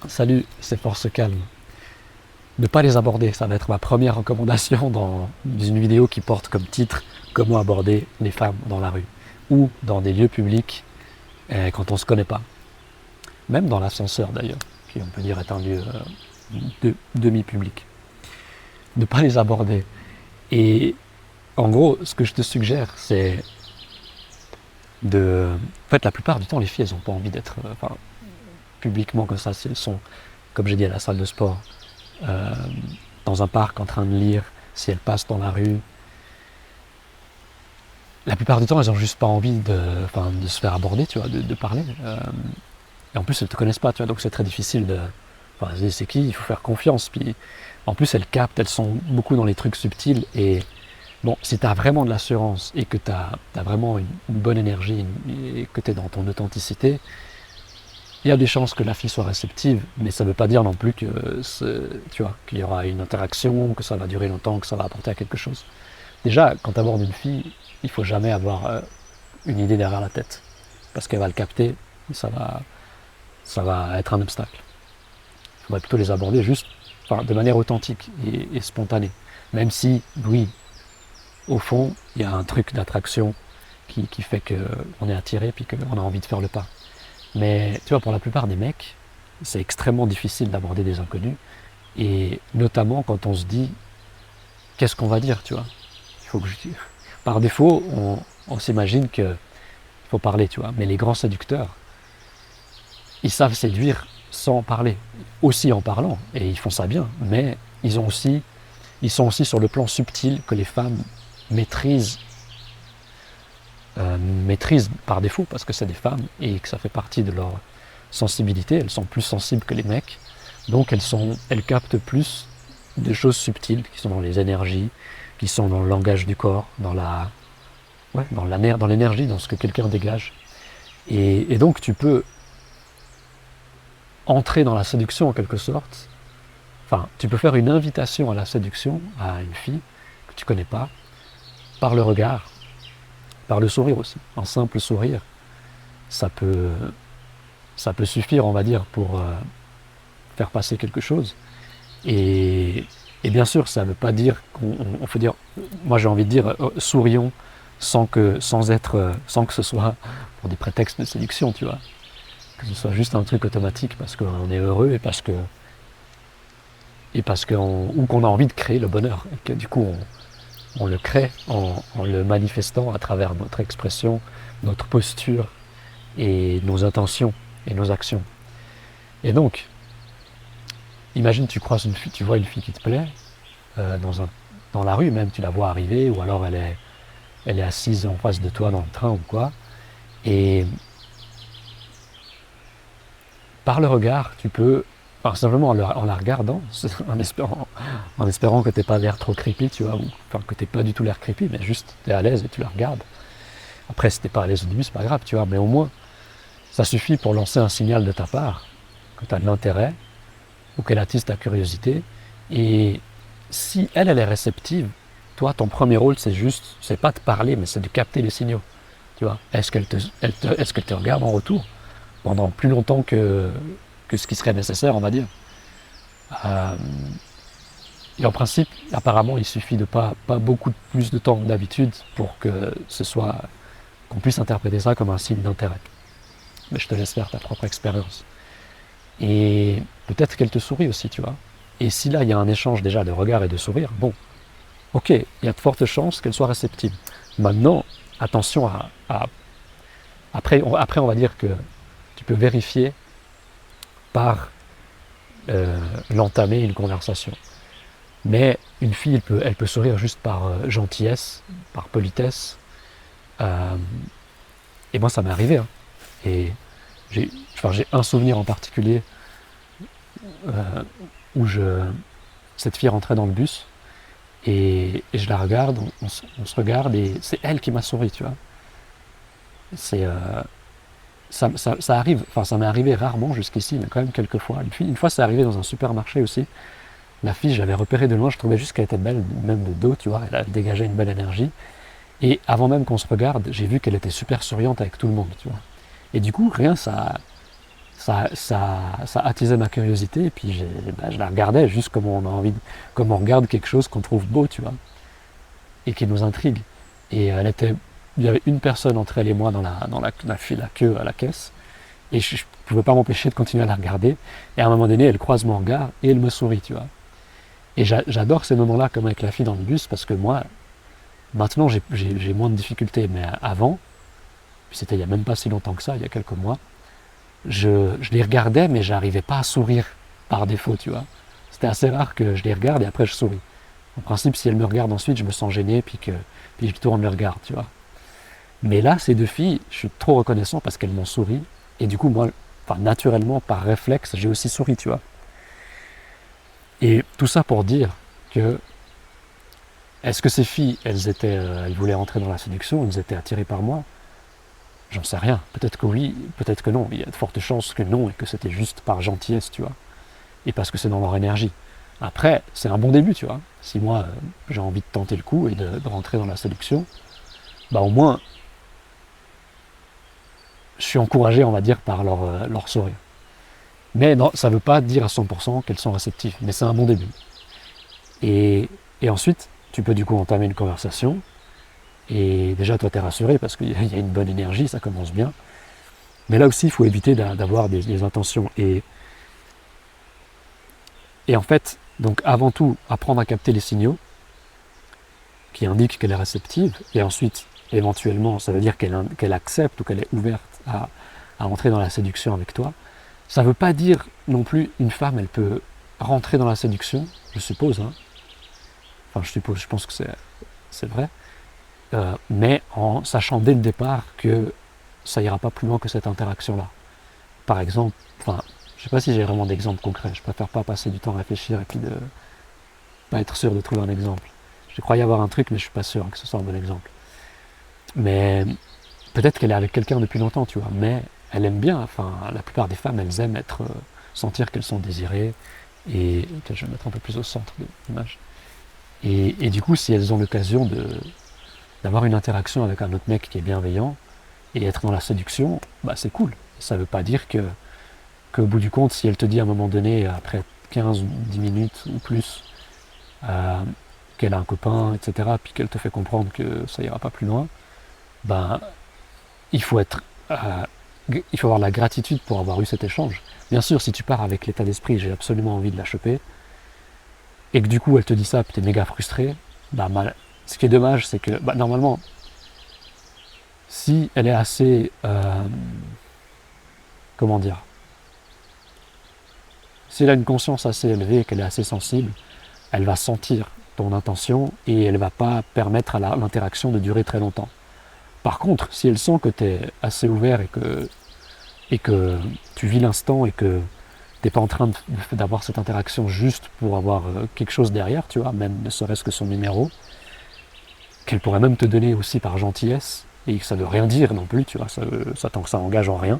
Salut, c'est Force Calme. Ne pas les aborder, ça va être ma première recommandation dans une vidéo qui porte comme titre Comment aborder les femmes dans la rue ou dans des lieux publics quand on ne se connaît pas. Même dans l'ascenseur d'ailleurs, qui on peut dire est un lieu demi-public. Ne pas les aborder. Et en gros, ce que je te suggère, c'est de... En fait, la plupart du temps, les filles, elles n'ont pas envie d'être publiquement comme ça. Si elles sont, comme j'ai dit, à la salle de sport, euh, dans un parc en train de lire, si elles passent dans la rue, la plupart du temps, elles n'ont juste pas envie de se faire aborder, tu vois, de parler. Et en plus, elles ne te connaissent pas, tu vois, donc c'est très difficile de... Enfin, c'est qui? Il faut faire confiance. Puis, en plus, elles captent, elles sont beaucoup dans les trucs subtils. Et bon, si tu as vraiment de l'assurance et que tu as vraiment une bonne énergie et que tu es dans ton authenticité, il y a des chances que la fille soit réceptive, mais ça ne veut pas dire non plus que tu vois, qu'il y aura une interaction, que ça va durer longtemps, que ça va apporter à quelque chose. Déjà, quand tu abordes une fille, il ne faut jamais avoir une idée derrière la tête, parce qu'elle va le capter, et ça va être un obstacle. Il faudrait plutôt les aborder juste de manière authentique et spontanée. Même si, oui, au fond, il y a un truc d'attraction qui fait qu'on est attiré puis qu'on a envie de faire le pas. Mais tu vois, pour la plupart des mecs, c'est extrêmement difficile d'aborder des inconnus. Et notamment quand on se dit, qu'est-ce qu'on va dire, tu vois. Il faut que je... Par défaut, on s'imagine qu'il faut parler, tu vois. Mais les grands séducteurs, ils savent séduire sans parler. Aussi en parlant, et ils font ça bien. Mais ils sont aussi sur le plan subtil que les femmes maîtrisent maîtrisent par défaut parce que c'est des femmes et que ça fait partie de leur sensibilité. Elles sont plus sensibles que les mecs, donc elles captent plus des choses subtiles qui sont dans les énergies, qui sont dans le langage du corps, dans l'énergie, dans ce que quelqu'un dégage. Et donc tu peux entrer dans la séduction en quelque sorte. Enfin, tu peux faire une invitation à la séduction à une fille que tu connais pas par le regard, par le sourire aussi. Un simple sourire, ça peut, ça peut suffire, on va dire, pour faire passer quelque chose. Et bien sûr, ça ne veut pas dire qu'on faut dire, moi j'ai envie de dire, sourions sans que ce soit pour des prétextes de séduction, tu vois. Que ce soit juste un truc automatique parce qu'on est heureux ou qu'on a envie de créer le bonheur. Et que du coup, on le crée en le manifestant à travers notre expression, notre posture et nos intentions et nos actions. Et donc, imagine tu vois une fille qui te plaît dans la rue, même tu la vois arriver, ou alors elle est assise en face de toi dans le train ou quoi, et par le regard, tu peux, enfin, simplement en la regardant, en espérant que t'aies pas l'air trop creepy, tu vois, que t'aies pas du tout l'air creepy, mais juste t'es à l'aise et tu la regardes. Après, si t'es pas à l'aise au début, c'est pas grave, tu vois, mais au moins, ça suffit pour lancer un signal de ta part, que tu as de l'intérêt, ou qu'elle attise ta curiosité. Et si elle est réceptive, toi, ton premier rôle, c'est pas de parler, mais c'est de capter les signaux. Tu vois, est-ce qu'elle te regarde en retour pendant plus longtemps que ce qui serait nécessaire, on va dire. Euh, et en principe, apparemment, il suffit de pas beaucoup plus de temps que d'habitude pour que qu'on puisse interpréter ça comme un signe d'intérêt. Mais je te laisse faire ta propre expérience. Et peut-être qu'elle te sourit aussi, tu vois. Et si là, il y a un échange déjà de regard et de sourire, bon, ok, il y a de fortes chances qu'elle soit réceptive. Maintenant, attention après, on va dire que tu peux vérifier par l'entamer une conversation. Mais une fille, elle peut sourire juste par gentillesse, par politesse. Euh, et moi, ça m'est arrivé. Hein. Et j'ai un souvenir en particulier euh, où cette fille rentrait dans le bus et je la regarde, on se regarde et c'est elle qui m'a souri, tu vois. C'est ça arrive, enfin ça m'est arrivé rarement jusqu'ici, mais quand même quelques fois. Une fois, c'est arrivé dans un supermarché aussi. La fille, j'avais repéré de loin, je trouvais juste qu'elle était belle, même de dos, tu vois, elle dégageait une belle énergie. Et avant même qu'on se regarde, j'ai vu qu'elle était super souriante avec tout le monde, tu vois. Et du coup, rien, ça attisait ma curiosité, et puis je la regardais juste comme on a envie, comme on regarde quelque chose qu'on trouve beau, tu vois, et qui nous intrigue. Et il y avait une personne entre elle et moi dans la queue à la caisse, et je ne pouvais pas m'empêcher de continuer à la regarder. Et à un moment donné, elle croise mon regard et elle me sourit, tu vois. Et j'adore ces moments-là, comme avec la fille dans le bus, parce que moi, maintenant, j'ai moins de difficultés. Mais avant, puis c'était il n'y a même pas si longtemps que ça, il y a quelques mois, je les regardais, mais je n'arrivais pas à sourire par défaut, tu vois. C'était assez rare que je les regarde et après je souris. En principe, si elle me regarde ensuite, je me sens gêné, puis je tourne le regard, tu vois. Mais là, ces deux filles, je suis trop reconnaissant parce qu'elles m'ont souri. Et du coup, moi, enfin, naturellement, par réflexe, j'ai aussi souri, tu vois. Et tout ça pour dire que, est-ce que ces filles, elles voulaient entrer dans la séduction, elles étaient attirées par moi? J'en sais rien. Peut-être que oui, peut-être que non. Il y a de fortes chances que non et que c'était juste par gentillesse, tu vois. Et parce que c'est dans leur énergie. Après, c'est un bon début, tu vois. Si moi, j'ai envie de tenter le coup et de rentrer dans la séduction, bah au moins, je suis encouragé, on va dire, par leur sourire. Mais non, ça ne veut pas dire à 100% qu'elles sont réceptives. Mais c'est un bon début. Et ensuite, tu peux du coup entamer une conversation. Et déjà, toi, tu es rassuré parce qu'il y a une bonne énergie, ça commence bien. Mais là aussi, il faut éviter d'avoir des intentions. Et en fait, donc avant tout, apprendre à capter les signaux qui indiquent qu'elle est réceptive. Et ensuite, éventuellement, ça veut dire qu'elle accepte ou qu'elle est ouverte à entrer dans la séduction avec toi. Ça ne veut pas dire non plus une femme, elle peut rentrer dans la séduction, je suppose. Hein. Enfin, je pense que c'est vrai. Mais en sachant dès le départ que ça ira pas plus loin que cette interaction-là. Par exemple, enfin, je sais pas si j'ai vraiment d'exemple concret. Je préfère pas passer du temps à réfléchir et puis de pas être sûr de trouver un exemple. Je croyais avoir un truc, mais je suis pas sûr que ce soit un bon exemple. Mais peut-être qu'elle est avec quelqu'un depuis longtemps, tu vois. Mais elle aime bien. Enfin, la plupart des femmes, elles aiment sentir qu'elles sont désirées. Et je vais me mettre un peu plus au centre de l'image. Et du coup, si elles ont l'occasion d'avoir une interaction avec un autre mec qui est bienveillant et être dans la séduction, bah c'est cool. Ça ne veut pas dire qu'au bout du compte, si elle te dit à un moment donné, après 15 ou 10 minutes ou plus, qu'elle a un copain, etc., puis qu'elle te fait comprendre que ça ira pas plus loin, ben, il faut avoir la gratitude pour avoir eu cet échange. Bien sûr, si tu pars avec l'état d'esprit, j'ai absolument envie de la choper, et que du coup elle te dit ça, puis t'es méga frustré, bah, ce qui est dommage, c'est que bah, normalement, si elle est assez, comment dire, si elle a une conscience assez élevée, qu'elle est assez sensible, elle va sentir ton intention et elle ne va pas permettre à l'interaction de durer très longtemps. Par contre, si elle sent que tu es assez ouvert et que tu vis l'instant et que tu n'es pas en train d'avoir cette interaction juste pour avoir quelque chose derrière, tu vois, même ne serait-ce que son numéro, qu'elle pourrait même te donner aussi par gentillesse, et que ça ne veut rien dire non plus, tu vois, ça tant que ça engage en rien.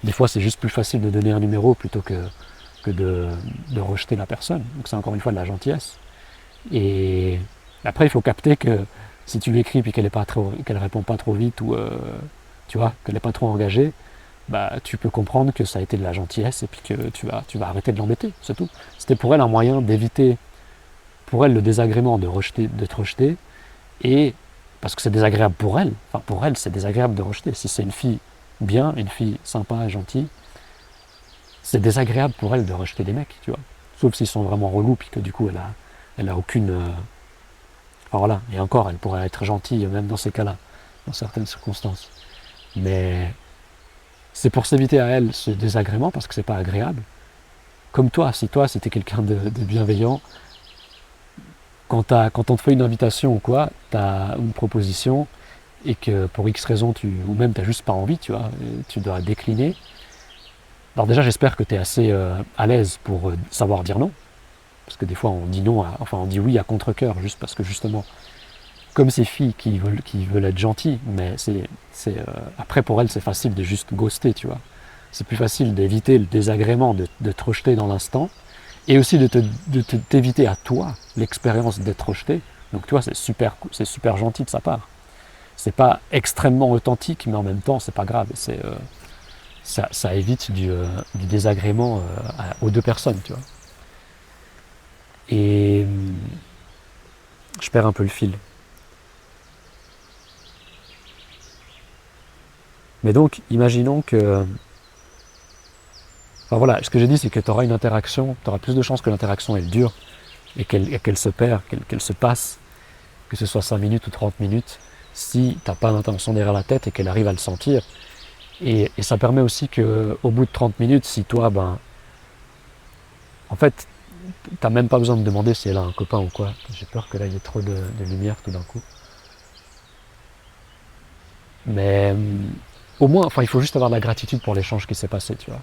Des fois, c'est juste plus facile de donner un numéro plutôt que de rejeter la personne. Donc c'est encore une fois de la gentillesse. Et après, il faut capter que si tu lui écris puis qu'elle répond pas trop vite ou tu vois, qu'elle n'est pas trop engagée, bah tu peux comprendre que ça a été de la gentillesse et puis que tu vas arrêter de l'embêter, c'est tout. C'était pour elle un moyen d'éviter pour elle le désagrément de te rejeter, et parce que c'est désagréable pour elle, enfin pour elle c'est désagréable de rejeter. Si c'est une fille bien, une fille sympa et gentille, c'est désagréable pour elle de rejeter des mecs, tu vois. Sauf s'ils sont vraiment relous, puis que du coup elle a aucune. Enfin voilà, et encore, elle pourrait être gentille même dans ces cas-là, dans certaines circonstances. Mais c'est pour s'éviter à elle ce désagrément, parce que c'est pas agréable. Comme toi, si t'es quelqu'un de bienveillant, quand on te fait une invitation ou quoi, t'as une proposition, et que pour X raison, ou même t'as juste pas envie, tu vois, tu dois décliner. Alors déjà, j'espère que tu es assez à l'aise pour savoir dire non. Parce que des fois, on dit non, on dit oui à contre-cœur, juste parce que justement, comme ces filles qui veulent être gentilles, mais après pour elles, c'est facile de juste ghoster, tu vois. C'est plus facile d'éviter le désagrément de te rejeter dans l'instant, et aussi de t'éviter à toi l'expérience d'être rejeté. Donc tu vois, c'est super gentil de sa part. C'est pas extrêmement authentique, mais en même temps, c'est pas grave. ça évite du désagrément aux deux personnes, tu vois. Et je perds un peu le fil. Mais donc, imaginons que... Enfin voilà, ce que j'ai dit, c'est que tu auras une interaction, tu auras plus de chances que l'interaction elle dure et qu'elle se perd, qu'elle se passe, que ce soit 5 minutes ou 30 minutes, si tu n'as pas l'intention derrière la tête et qu'elle arrive à le sentir. Et ça permet aussi qu'au bout de 30 minutes, si toi, en fait, t'as même pas besoin de demander si elle a un copain ou quoi. J'ai peur que là, il y ait trop de lumière tout d'un coup. Mais au moins, enfin, il faut juste avoir de la gratitude pour l'échange qui s'est passé, tu vois.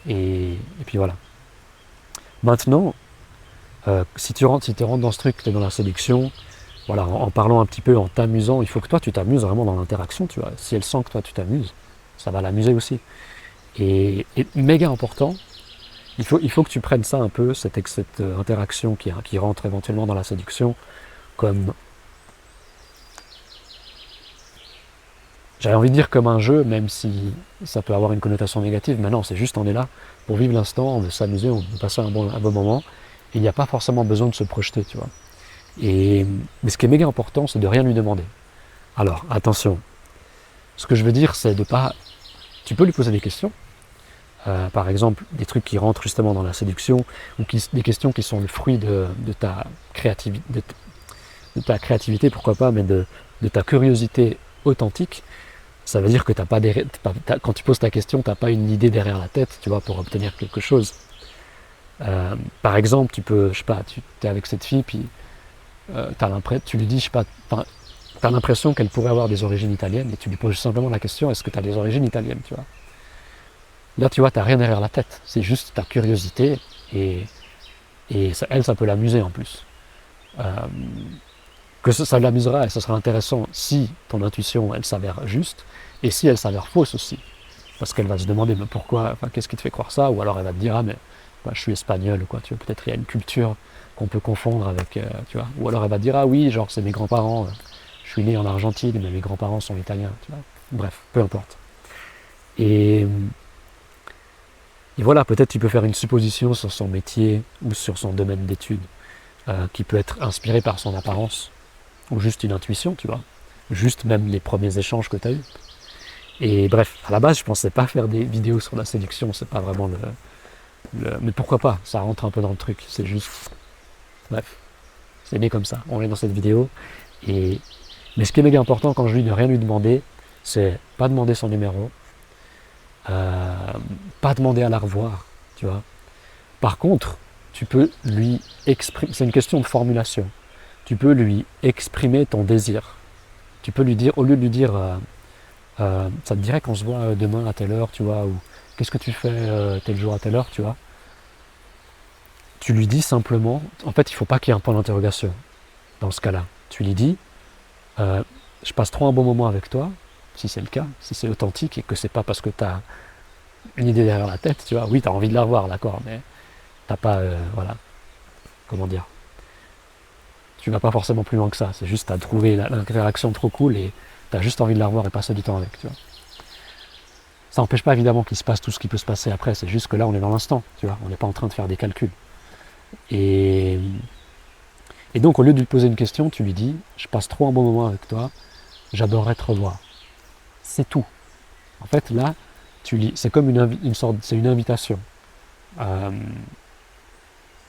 Et puis voilà. Maintenant, si tu rentres dans ce truc, tu es dans la séduction, voilà, en parlant un petit peu, en t'amusant, il faut que toi, tu t'amuses vraiment dans l'interaction, tu vois. Si elle sent que toi, tu t'amuses, ça va l'amuser aussi. Et méga important, il faut que tu prennes ça un peu, cette interaction qui rentre éventuellement dans la séduction, comme, j'avais envie de dire comme un jeu, même si ça peut avoir une connotation négative, mais non, c'est juste on est là pour vivre l'instant, on veut s'amuser, on veut passer un bon moment, et il n'y a pas forcément besoin de se projeter, tu vois. Mais ce qui est méga important, c'est de rien lui demander. Alors, attention, ce que je veux dire, c'est de pas... Tu peux lui poser des questions, par exemple, des trucs qui rentrent justement dans la séduction, ou des questions qui sont le fruit de ta créativité, pourquoi pas, mais de ta curiosité authentique. Ça veut dire que quand tu poses ta question, tu n'as pas une idée derrière la tête, tu vois, pour obtenir quelque chose. Par exemple, tu peux, je sais pas, tu es avec cette fille, puis tu lui dis, je sais pas, tu as l'impression qu'elle pourrait avoir des origines italiennes, et tu lui poses simplement la question, est-ce que tu as des origines italiennes, tu vois. Là, tu vois, tu n'as rien derrière la tête, c'est juste ta curiosité, et ça peut l'amuser en plus. Que ça l'amusera et ça sera intéressant si ton intuition, elle s'avère juste, et si elle s'avère fausse aussi. Parce qu'elle va se demander, mais pourquoi, enfin, qu'est-ce qui te fait croire ça? Ou alors elle va te dire, ah mais je suis espagnol, quoi, tu vois, peut-être il y a une culture qu'on peut confondre avec, tu vois. Ou alors elle va te dire, ah oui, genre c'est mes grands-parents, je suis né en Argentine, mais mes grands-parents sont italiens, tu vois. Bref, peu importe. Et voilà, peut-être tu peux faire une supposition sur son métier ou sur son domaine d'études, qui peut être inspiré par son apparence, ou juste une intuition, tu vois. Juste même les premiers échanges que tu as eus. Et bref, à la base, je pensais pas faire des vidéos sur la séduction, c'est pas vraiment mais pourquoi pas, ça rentre un peu dans le truc, c'est juste... Bref, c'est né comme ça, on est dans cette vidéo. Mais ce qui est méga important quand je dis de rien lui demander, c'est pas demander son numéro, pas demander à la revoir, tu vois. Par contre, tu peux lui exprimer, c'est une question de formulation, tu peux lui exprimer ton désir. Tu peux lui dire, au lieu de lui dire, ça te dirait qu'on se voit demain à telle heure, tu vois, ou qu'est-ce que tu fais tel jour à telle heure, tu vois. Tu lui dis simplement, en fait, il ne faut pas qu'il y ait un point d'interrogation dans ce cas-là. Tu lui dis, je passe trop un bon moment avec toi, si c'est le cas, si c'est authentique et que c'est pas parce que tu as une idée derrière la tête, tu vois. Oui, tu as envie de la revoir, d'accord, mais t'as pas, voilà, comment dire. Tu vas pas forcément plus loin que ça, c'est juste tu as trouvé l'interaction trop cool et tu as juste envie de la revoir et passer du temps avec, tu vois. Ça n'empêche pas évidemment qu'il se passe tout ce qui peut se passer après, c'est juste que là on est dans l'instant, tu vois, on n'est pas en train de faire des calculs. Et donc au lieu de lui poser une question, tu lui dis, je passe trop un bon moment avec toi, j'adorerais te revoir. C'est tout. En fait là, c'est comme c'est une invitation.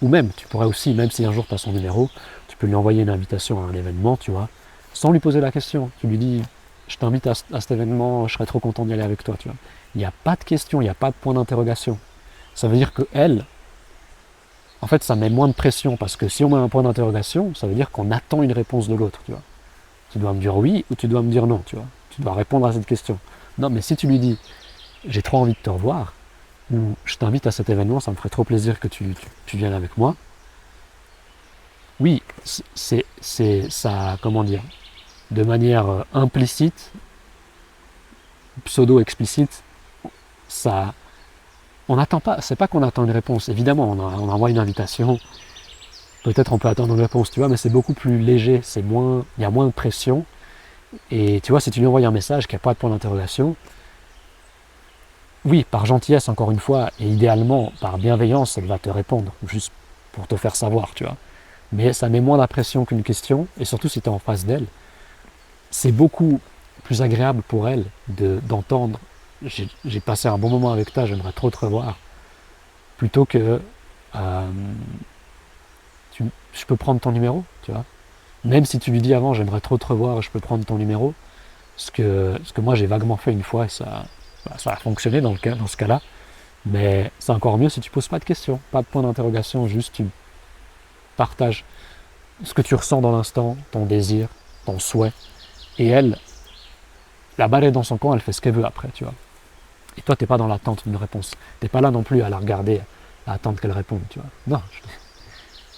Ou même, tu pourrais aussi, même si un jour tu as son numéro, tu peux lui envoyer une invitation à un événement, tu vois, sans lui poser la question. Tu lui dis, je t'invite à cet événement, je serais trop content d'y aller avec toi, tu vois. Il n'y a pas de question, il n'y a pas de point d'interrogation. Ça veut dire que elle, en fait, ça met moins de pression, parce que si on met un point d'interrogation, ça veut dire qu'on attend une réponse de l'autre, tu vois. Tu dois me dire oui ou tu dois me dire non, tu vois. Tu dois répondre à cette question. Non, mais si tu lui dis, j'ai trop envie de te revoir, ou je t'invite à cet événement, ça me ferait trop plaisir que tu viennes avec moi. Oui, c'est ça, comment dire, de manière implicite, pseudo-explicite, ça, on n'attend pas, c'est pas qu'on attend une réponse, évidemment, on envoie une invitation, peut-être on peut attendre une réponse, tu vois, mais c'est beaucoup plus léger, il y a moins de pression, et tu vois, si tu lui envoies un message qui n'a pas de point d'interrogation, oui, par gentillesse encore une fois, et idéalement par bienveillance, elle va te répondre, juste pour te faire savoir, tu vois. Mais ça met moins la pression qu'une question, et surtout si tu es en face d'elle, c'est beaucoup plus agréable pour elle d'entendre j'ai passé un bon moment avec toi, j'aimerais trop te revoir, plutôt que euh, je peux prendre ton numéro, tu vois. Même si tu lui dis avant j'aimerais trop te revoir et je peux prendre ton numéro, ce que moi j'ai vaguement fait une fois et ça a fonctionné dans ce cas-là, mais c'est encore mieux si tu poses pas de questions, pas de point d'interrogation, juste tu partages ce que tu ressens dans l'instant, ton désir, ton souhait, et elle, la balle est dans son camp, elle fait ce qu'elle veut après, tu vois. Et toi, t'es pas dans l'attente d'une réponse. T'es pas là non plus à la regarder, à attendre qu'elle réponde, tu vois. Non,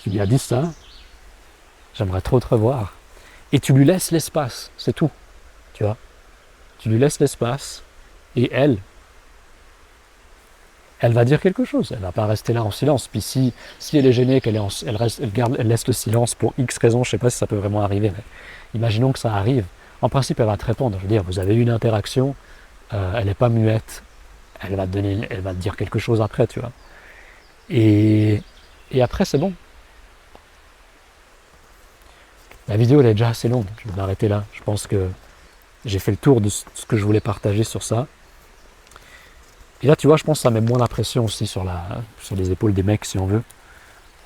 tu lui as dit ça, j'aimerais trop te revoir. Et tu lui laisses l'espace, c'est tout, tu vois. Tu lui laisses l'espace, et elle va dire quelque chose. Elle va pas rester là en silence. Puis si elle est gênée, elle laisse le silence pour X raisons, je sais pas si ça peut vraiment arriver, mais imaginons que ça arrive. En principe, elle va te répondre. Je veux dire, vous avez eu une interaction, elle n'est pas muette, elle va te dire quelque chose après, tu vois. Et, et après, c'est bon. La vidéo, elle est déjà assez longue. Je vais m'arrêter là. Je pense que j'ai fait le tour de ce que je voulais partager sur ça. Et là, tu vois, je pense que ça met moins la pression aussi sur les épaules des mecs, si on veut.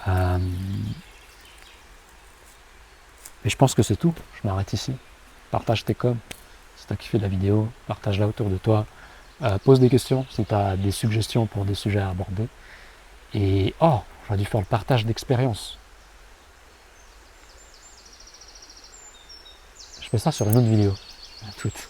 Euh, et je pense que c'est tout. Je m'arrête ici. Partage tes coms. Si tu as kiffé la vidéo, partage-la autour de toi. Pose des questions si tu as des suggestions pour des sujets à aborder. Et oh, j'aurais dû faire le partage d'expérience. Je fais ça sur une autre vidéo. À toutes.